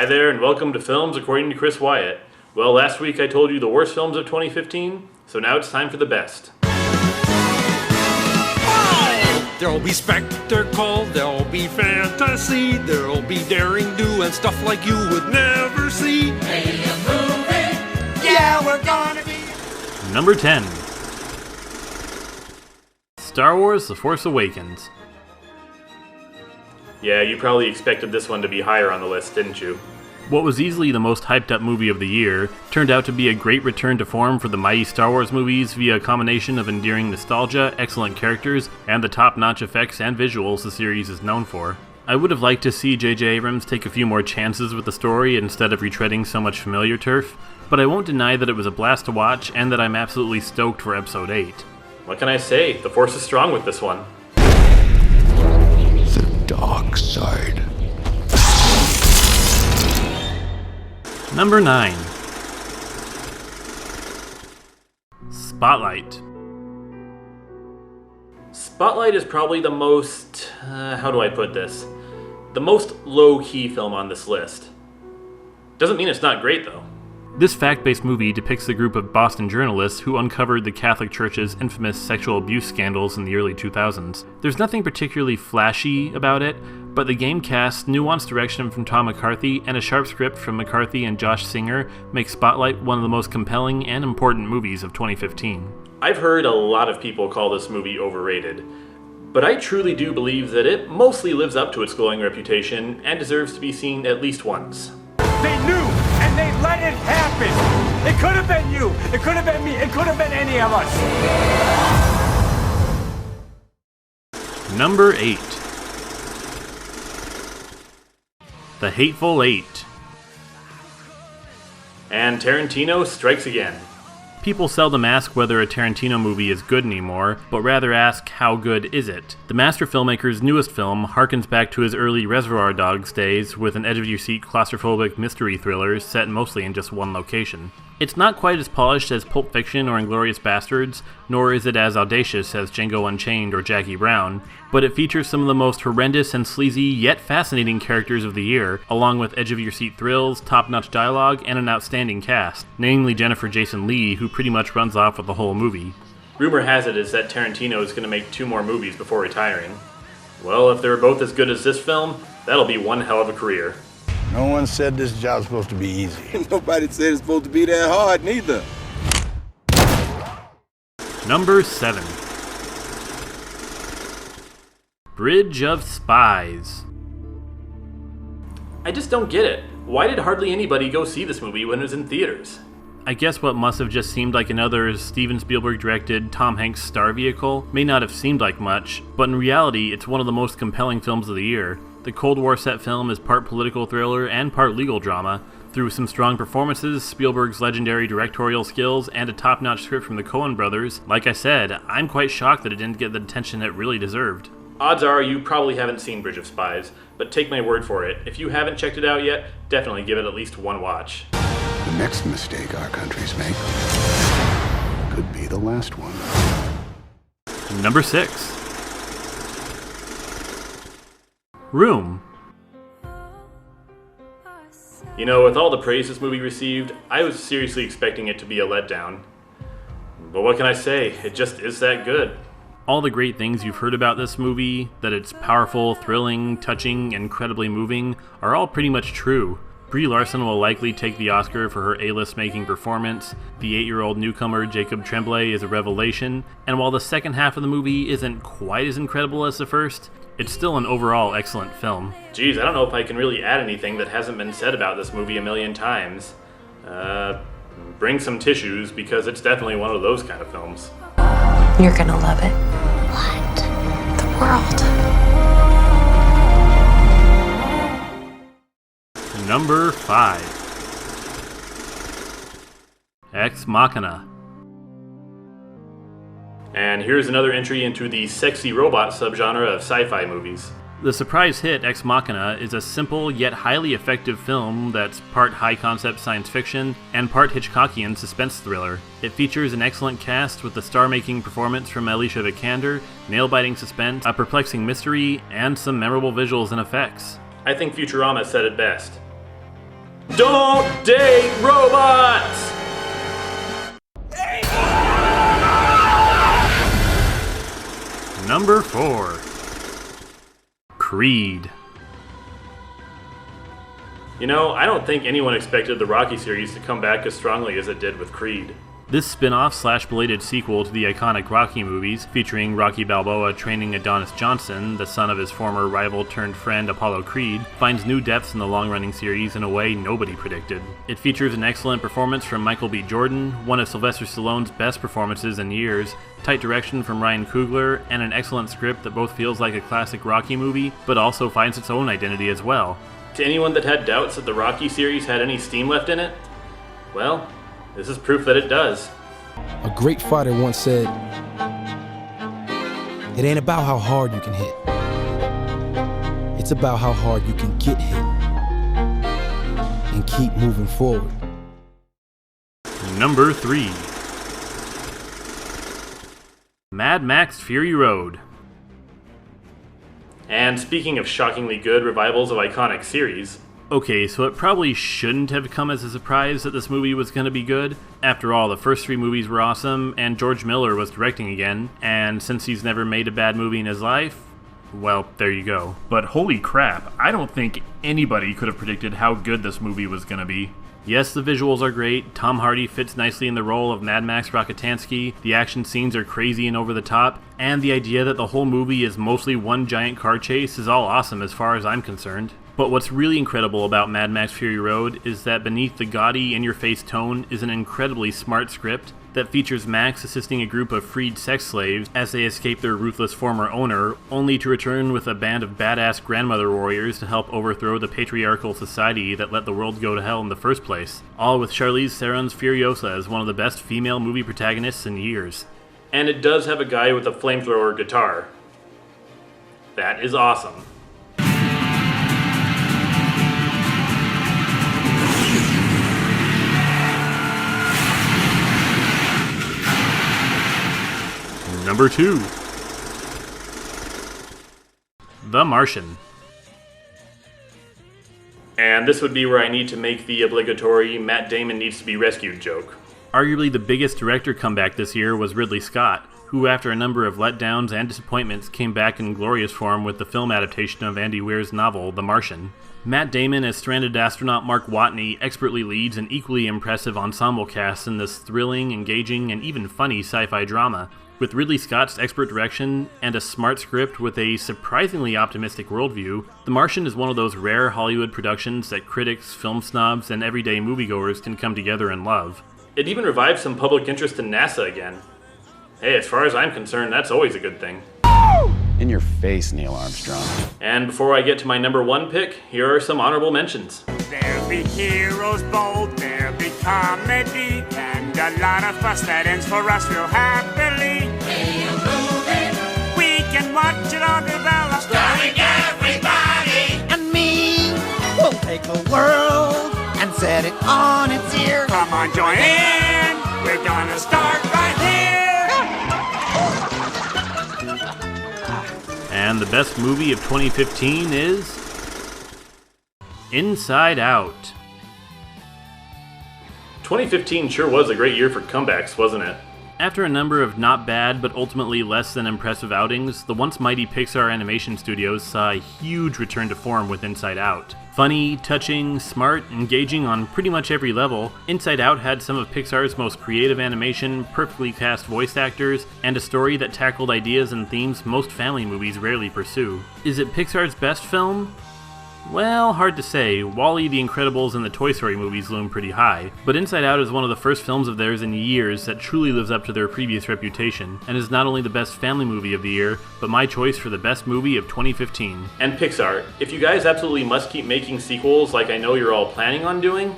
Hi there, and welcome to Films According to Chris Wyatt. Well, last week I told you the worst films of 2015, so now it's time for the best. There'll be spectacle, there'll be fantasy, there'll be daring do and stuff like you would never see. Hey, a movie, yeah, we're gonna be... Number 10. Star Wars The Force Awakens. Yeah, you probably expected this one to be higher on the list, didn't you? What was easily the most hyped up movie of the year turned out to be a great return to form for the mighty Star Wars movies via a combination of endearing nostalgia, excellent characters, and the top-notch effects and visuals the series is known for. I would have liked to see J.J. Abrams take a few more chances with the story instead of retreading so much familiar turf, but I won't deny that it was a blast to watch and that I'm absolutely stoked for Episode 8. What can I say? The Force is strong with this one. The dark side. Number 9. Spotlight. Spotlight is probably the most, how do I put this? The most low-key film on this list. Doesn't mean it's not great, though. This fact-based movie depicts the group of Boston journalists who uncovered the Catholic Church's infamous sexual abuse scandals in the early 2000s. There's nothing particularly flashy about it, but the game cast, nuanced direction from Tom McCarthy, and a sharp script from McCarthy and Josh Singer make Spotlight one of the most compelling and important movies of 2015. I've heard a lot of people call this movie overrated, but I truly do believe that it mostly lives up to its glowing reputation and deserves to be seen at least once. They knew, and they let it happen. It could have been you. It could have been me. It could have been any of us. Number 8. The Hateful Eight. And Tarantino strikes again. People seldom ask whether a Tarantino movie is good anymore, but rather ask, how good is it? The master filmmaker's newest film harkens back to his early Reservoir Dogs days with an edge-of-your-seat claustrophobic mystery thriller set mostly in just one location. It's not quite as polished as Pulp Fiction or Inglourious Basterds, nor is it as audacious as Django Unchained or Jackie Brown, but it features some of the most horrendous and sleazy yet fascinating characters of the year, along with edge-of-your-seat thrills, top-notch dialogue, and an outstanding cast, namely Jennifer Jason Leigh, who pretty much runs off with the whole movie. Rumor has it is that Tarantino is going to make 2 more movies before retiring. Well, if they're both as good as this film, that'll be one hell of a career. No one said this job's supposed to be easy. Nobody said it's supposed to be that hard, neither. Number 7. Bridge of Spies. I just don't get it. Why did hardly anybody go see this movie when it was in theaters? I guess what must have just seemed like another Steven Spielberg-directed Tom Hanks star vehicle may not have seemed like much, but in reality it's one of the most compelling films of the year. The Cold War set film is part political thriller and part legal drama. Through some strong performances, Spielberg's legendary directorial skills, and a top-notch script from the Coen brothers, like I said, I'm quite shocked that it didn't get the attention it really deserved. Odds are you probably haven't seen Bridge of Spies, but take my word for it, if you haven't checked it out yet, definitely give it at least one watch. The next mistake our countries make could be the last one. Number 6. Room. You know, with all the praise this movie received, I was seriously expecting it to be a letdown. But what can I say? It just is that good. All the great things you've heard about this movie, that it's powerful, thrilling, touching, incredibly moving, are all pretty much true. Brie Larson will likely take the Oscar for her A-list making performance, the 8-year-old newcomer Jacob Tremblay is a revelation, and while the second half of the movie isn't quite as incredible as the first, it's still an overall excellent film. Geez, I don't know if I can really add anything that hasn't been said about this movie a million times. Bring some tissues, because it's definitely one of those kind of films. You're gonna love it. What? The world. Number 5. Ex Machina. And here's another entry into the sexy robot subgenre of sci-fi movies. The surprise hit Ex Machina is a simple yet highly effective film that's part high-concept science fiction and part Hitchcockian suspense thriller. It features an excellent cast with a star-making performance from Alicia Vikander, nail-biting suspense, a perplexing mystery, and some memorable visuals and effects. I think Futurama said it best. Don't date robots! Number 4. Creed. You know, I don't think anyone expected the Rocky series to come back as strongly as it did with Creed. This spin-off / belated sequel to the iconic Rocky movies, featuring Rocky Balboa training Adonis Johnson, the son of his former rival-turned-friend Apollo Creed, finds new depths in the long-running series in a way nobody predicted. It features an excellent performance from Michael B. Jordan, one of Sylvester Stallone's best performances in years, tight direction from Ryan Coogler, and an excellent script that both feels like a classic Rocky movie, but also finds its own identity as well. To anyone that had doubts that the Rocky series had any steam left in it, well, this is proof that it does. A great fighter once said, "It ain't about how hard you can hit. It's about how hard you can get hit and keep moving forward." Number 3. Mad Max Fury Road. And speaking of shockingly good revivals of iconic series, okay, so it probably shouldn't have come as a surprise that this movie was going to be good. After all, the first 3 movies were awesome, and George Miller was directing again, and since he's never made a bad movie in his life, well, there you go. But holy crap, I don't think anybody could have predicted how good this movie was going to be. Yes, the visuals are great, Tom Hardy fits nicely in the role of Mad Max Rockatansky, the action scenes are crazy and over the top, and the idea that the whole movie is mostly one giant car chase is all awesome as far as I'm concerned. But what's really incredible about Mad Max Fury Road is that beneath the gaudy, in-your-face tone is an incredibly smart script that features Max assisting a group of freed sex slaves as they escape their ruthless former owner, only to return with a band of badass grandmother warriors to help overthrow the patriarchal society that let the world go to hell in the first place. All with Charlize Theron's Furiosa as one of the best female movie protagonists in years. And it does have a guy with a flamethrower guitar. That is awesome. Number 2. The Martian. And this would be where I need to make the obligatory Matt Damon needs to be rescued joke. Arguably the biggest director comeback this year was Ridley Scott, who after a number of letdowns and disappointments came back in glorious form with the film adaptation of Andy Weir's novel, The Martian. Matt Damon as stranded astronaut Mark Watney expertly leads an equally impressive ensemble cast in this thrilling, engaging, and even funny sci-fi drama. With Ridley Scott's expert direction and a smart script with a surprisingly optimistic worldview, The Martian is one of those rare Hollywood productions that critics, film snobs, and everyday moviegoers can come together and love. It even revives some public interest in NASA again. Hey, as far as I'm concerned, that's always a good thing. In your face, Neil Armstrong. And before I get to my number 1 pick, here are some honorable mentions. There'll be heroes bold, there'll be comedy, and a lot of fuss that ends for us real happily. We can watch it all develop, starring everybody. And me, we'll take the world and set it on its ear. Come on, join in, we're gonna start right here. And the best movie of 2015 is Inside Out. 2015 sure was a great year for comebacks, wasn't it? After a number of not bad but ultimately less than impressive outings, the once mighty Pixar Animation Studios saw a huge return to form with Inside Out. Funny, touching, smart, engaging on pretty much every level, Inside Out had some of Pixar's most creative animation, perfectly cast voice actors, and a story that tackled ideas and themes most family movies rarely pursue. Is it Pixar's best film? Well, hard to say. WALL-E, The Incredibles, and the Toy Story movies loom pretty high, but Inside Out is one of the first films of theirs in years that truly lives up to their previous reputation, and is not only the best family movie of the year, but my choice for the best movie of 2015. And Pixar, if you guys absolutely must keep making sequels like I know you're all planning on doing,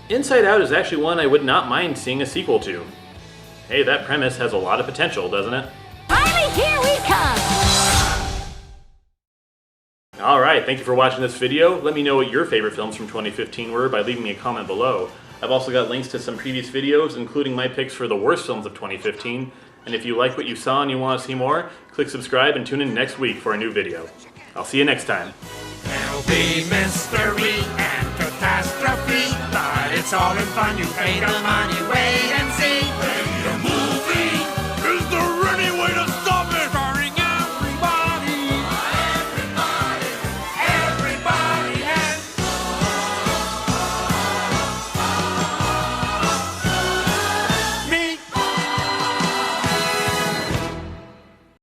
Inside Out is actually one I would not mind seeing a sequel to. Hey, that premise has a lot of potential, doesn't it? Finally, here we come! Alright, thank you for watching this video. Let me know what your favorite films from 2015 were by leaving me a comment below. I've also got links to some previous videos, including my picks for the worst films of 2015. And if you like what you saw and you want to see more, click subscribe and tune in next week for a new video. I'll see you next time. There'll be mystery and catastrophe. it's all in fun. You pay the money, wait and see.